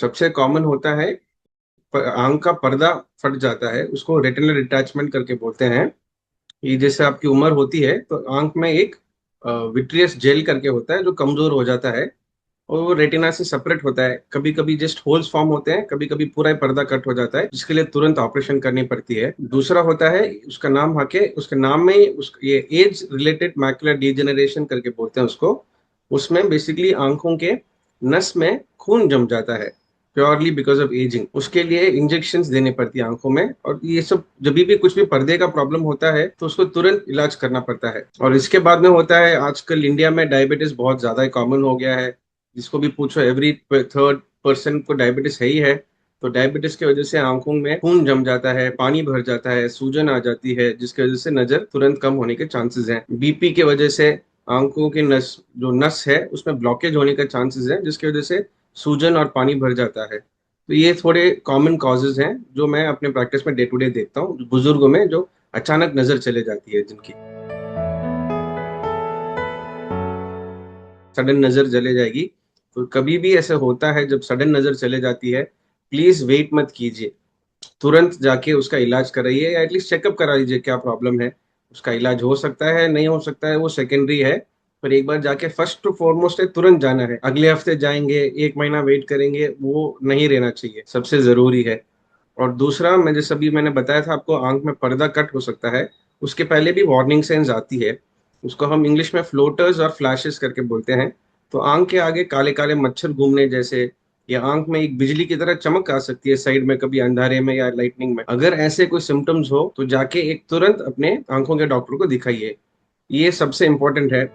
सबसे कॉमन होता है आंख का पर्दा फट जाता है, उसको रेटिनल डिटैचमेंट करके बोलते हैं। ये जैसे आपकी उम्र होती है तो आंख में एक विट्रियस जेल करके होता है जो कमजोर हो जाता है, और वो रेटिना से सेपरेट होता है। कभी कभी जस्ट होल्स फॉर्म होते हैं, कभी कभी पूरा ही पर्दा कट हो जाता है, जिसके लिए तुरंत ऑपरेशन करनी पड़ती है। दूसरा होता है, उसका नाम हके उसके नाम में ही ये एज रिलेटेड मैकुलर डिजेनरेशन करके बोलते हैं उसको। उसमें बेसिकली आंखों के नस में खून जम जाता है, प्योरली बिकॉज ऑफ एजिंग। उसके लिए इंजेक्शंस देनी पड़ती है आंखों में, और ये सब जब भी कुछ भी पर्दे का प्रॉब्लम होता है तो उसको तुरंत इलाज करना पड़ता है। और इसके बाद में होता है, आजकल इंडिया में डायबिटीज बहुत ज्यादा कॉमन हो गया है। जिसको भी पूछो एवरी थर्ड पर्सन को डायबिटीज है ही है। तो डायबिटीज की वजह से आंखों में खून जम जाता है, पानी भर जाता है, सूजन आ जाती है, जिसकी वजह से नजर तुरंत कम होने के चांसेस हैं। बीपी की वजह से आंखों की नस जो नस है उसमें ब्लॉकेज होने के चांसेस हैं, जिसकी वजह से सूजन और पानी भर जाता है। तो ये थोड़े कॉमन कॉजेज हैं जो मैं अपने प्रैक्टिस में डे टू डे देखता हूँ बुजुर्गों में, जो अचानक नजर चले जाती है जिनकी सडन नजर चले जाएगी। तो कभी भी ऐसा होता है जब सडन नजर चले जाती है, प्लीज वेट मत कीजिए, तुरंत जाके उसका इलाज कराइए, या एटलीस्ट चेकअप करा लीजिए क्या प्रॉब्लम है। उसका इलाज हो सकता है, नहीं हो सकता है, वो सेकेंडरी है। पर एक बार जाके फर्स्ट टू फॉरमोस्ट है तुरंत जाना है। अगले हफ्ते जाएंगे, एक महीना वेट करेंगे, वो नहीं रहना चाहिए, सबसे जरूरी है। और दूसरा, मैं जैसे अभी मैंने बताया था आपको, आंख में पर्दा कट हो सकता है, उसके पहले भी वार्निंग साइंस आती है। उसको हम इंग्लिश में फ्लोटर्स और फ्लैशेस करके बोलते हैं। तो आंख के आगे काले काले मच्छर घूमने जैसे, या आंख में एक बिजली की तरह चमक आ सकती है साइड में, कभी अंधारे में या लाइटनिंग में। अगर ऐसे कोई सिम्टम्स हो तो जाके एक तुरंत अपने आंखों के डॉक्टर को दिखाइए। ये सबसे इम्पोर्टेंट है।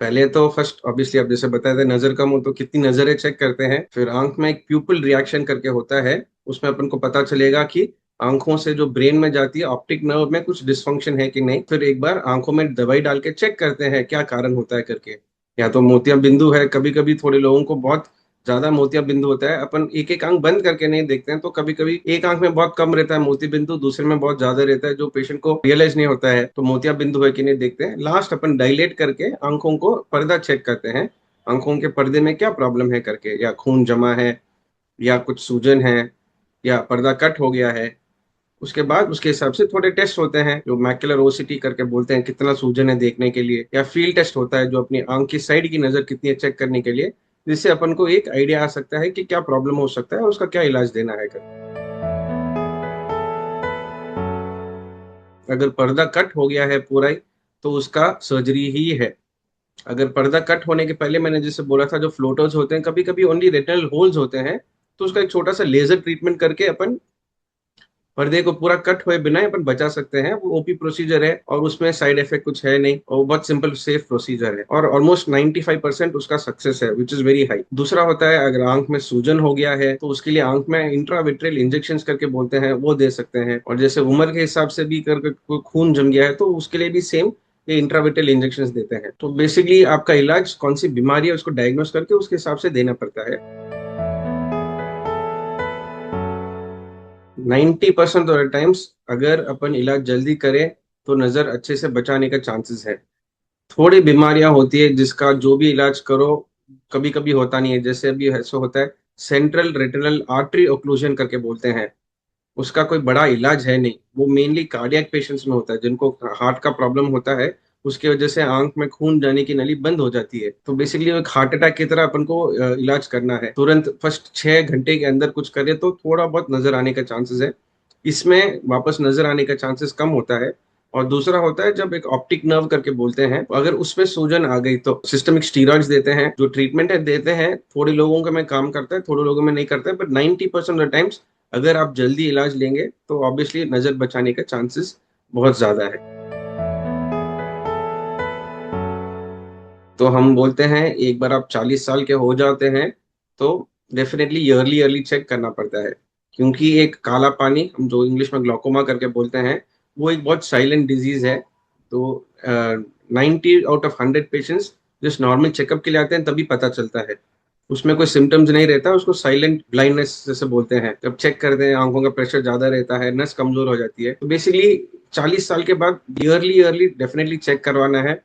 पहले तो फर्स्ट ऑब्वियसली आप जैसे बताए थे, नजर कम हो तो कितनी नजरें चेक करते हैं। फिर आंख में एक प्यूपिल रिएक्शन करके होता है, उसमें अपन को पता चलेगा कि आंखों से जो ब्रेन में जाती है ऑप्टिक नर्व में कुछ डिसफंक्शन है कि नहीं। फिर एक बार आंखों में दवाई डाल के चेक करते हैं क्या कारण होता है करके। या तो मोतिया बिंदु है, कभी कभी थोड़े लोगों को बहुत ज्यादा मोतिया बिंदु होता है, अपन एक एक आंख बंद करके नहीं देखते हैं, तो कभी कभी एक आंख में बहुत कम रहता है मोती बिंदु, दूसरे में बहुत ज्यादा रहता है, जो पेशेंट को रियलाइज नहीं होता है, तो मोतिया बिंदु है कि नहीं देखते हैं। लास्ट अपन डायलेट करके आंखों को पर्दा चेक करते हैं, आंखों के पर्दे में क्या प्रॉब्लम है करके, या खून जमा है, या कुछ सूजन है, या पर्दा कट हो गया है। उसके बाद उसके हिसाब से थोड़े टेस्ट होते हैं जो मैकुलर ओसिटी करके बोलते हैं, कितना सूजन है देखने के लिए, या फील्ड टेस्ट होता है जो अपनी आंख की साइड की नजर कितनी है चेक करने के लिए, जिससे अपन को एक आइडिया आ सकता है कि क्या प्रॉब्लम हो सकता है और उसका क्या इलाज देना है कर। अगर पर्दा कट हो गया है पूरा ही, तो उसका सर्जरी ही है। अगर पर्दा कट होने के पहले मैंने जैसे बोला था, जो फ्लोटर्स होते हैं, कभी कभी ओनली रेटिनल होल्स होते हैं, तो उसका एक छोटा सा लेजर ट्रीटमेंट करके अपन पर्दे को पूरा कट हुए बिना ही अपन बचा सकते हैं। वो ओपी प्रोसीजर है, और उसमें साइड इफेक्ट कुछ है नहीं, और वो बहुत सिंपल सेफ प्रोसीजर है, और ऑलमोस्ट 95% उसका सक्सेस है, विच इज वेरी हाई। दूसरा होता है, अगर आंख में सूजन हो गया है तो उसके लिए आंख में इंट्राविट्रियल इंजेक्शन करके बोलते हैं, वो दे सकते हैं। और जैसे उम्र के हिसाब से भी करके कोई खून जम गया है तो उसके लिए भी सेम ये इंट्राविट्रियल इंजेक्शन देते हैं। तो बेसिकली आपका इलाज कौन सी बीमारी है उसको डायग्नोस करके उसके हिसाब से देना पड़ता है। 90% ऑफ द टाइम्स अगर अपन इलाज जल्दी करें तो नजर अच्छे से बचाने का चांसेस है। थोड़ी बीमारियां होती है जिसका जो भी इलाज करो कभी कभी होता नहीं है, जैसे अभी ऐसा होता है सेंट्रल रेटिनल आर्टरी ओक्लूजन करके बोलते हैं। उसका कोई बड़ा इलाज है नहीं, वो मेनली कार्डियक पेशेंट्स में होता है जिनको हार्ट का प्रॉब्लम होता है। उसकी वजह से आंख में खून जाने की नली बंद हो जाती है, तो बेसिकली एक हार्ट अटैक की तरह अपन को इलाज करना है। तुरंत फर्स्ट 6 घंटे के अंदर कुछ करे तो थोड़ा बहुत नजर आने का चांसेस है, इसमें वापस नजर आने का चांसेस कम होता है। और दूसरा होता है जब एक ऑप्टिक नर्व करके बोलते हैं, अगर उसमें सूजन आ गई तो सिस्टमिक स्टीरॉइड्स देते हैं, जो ट्रीटमेंट है देते हैं। थोड़े लोगों का में काम करता है, थोड़े लोगों में नहीं करता है, बट 90% ऑफ द टाइम्स अगर आप जल्दी इलाज लेंगे तो ऑब्वियसली नजर बचाने का चांसेस बहुत ज्यादा है। तो हम बोलते हैं एक बार आप 40 साल के हो जाते हैं तो डेफिनेटली ईयरली ईयरली चेक करना पड़ता है। क्योंकि एक काला पानी, हम जो इंग्लिश में ग्लोकोमा करके बोलते हैं, वो एक बहुत साइलेंट डिजीज है। तो 90 आउट ऑफ 100 पेशेंट्स जिस नॉर्मल चेकअप के लिए आते हैं तभी पता चलता है। उसमें कोई सिम्टम्स नहीं रहता, उसको साइलेंट ब्लाइंडनेस जैसे बोलते हैं। जब चेक करते हैं आंखों का प्रेशर ज्यादा रहता है, नस कमजोर हो जाती है, तो बेसिकली 40 साल के बाद ईयरली ईयरली डेफिनेटली चेक करवाना है।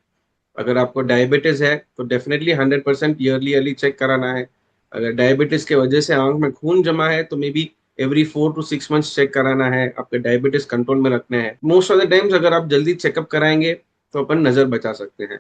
अगर आपको डायबिटीज है तो डेफिनेटली 100% ईयरली ईयरली चेक कराना है। अगर डायबिटीज के वजह से आंख में खून जमा है तो मे बी एवरी 4 to 6 मंथ्स चेक कराना है, आपके डायबिटीज कंट्रोल में रखना है। मोस्ट ऑफ द टाइम्स अगर आप जल्दी चेकअप कराएंगे तो अपन नजर बचा सकते हैं।